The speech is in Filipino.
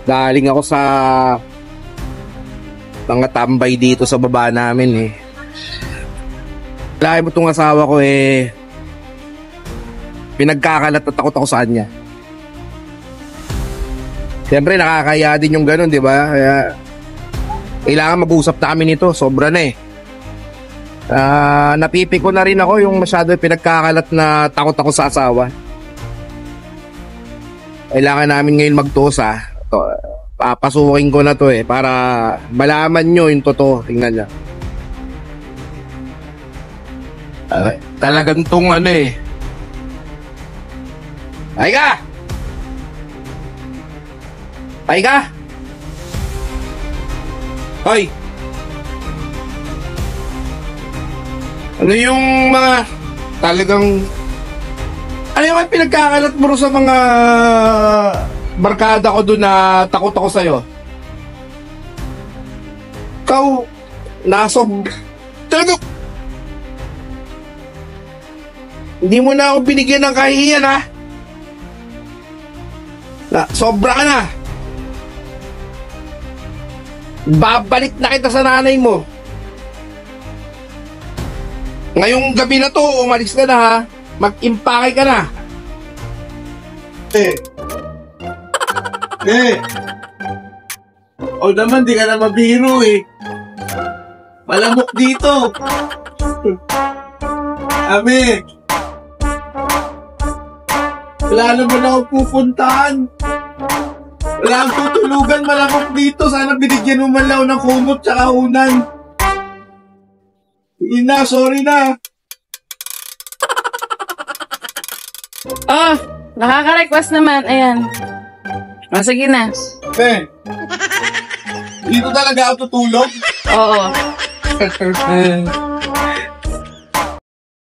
Galing ako sa mga tambay dito sa baba namin eh. Lahi mo itong asawa ko eh, pinagkakalat at takot ako sa kanya. Siyempre nakakaya din yung ganun, di ba? Kaya kailangan mag-usap na kami nito, sobra na eh. Napipiko na rin ako yung masyado pinagkakalat na takot ako sa asawa. Kailangan namin ngayon magtosa. Papasukin ko na to eh, para malaman nyo yung totoo. Tingnan nyo. Talagang tong ano eh. Ay ka! Ay ka! Hoy! Ano yung mga talagang ano yung pinagkakalat mo sa mga barkada ko doon na takot ako sa'yo? Ikaw, talagang hindi mo na ako binigyan ng kahihiyan ha? Sobra ka na. Babalik na kita sa nanay mo. Ngayong gabi na to, umalis ka na ha. Mag-impake ka na. O naman, di ka na mabiro eh. Malamok dito. Ami. Wala naman ako pupuntahan. Wala akong tutulugan, malamok dito. Sana binigyan mo man lang ng kumot tsaka unan. Ina, sorry na. Oh, nakaka-request naman. Ayan. O, sige na. Dito talaga ako tutulog? Oo.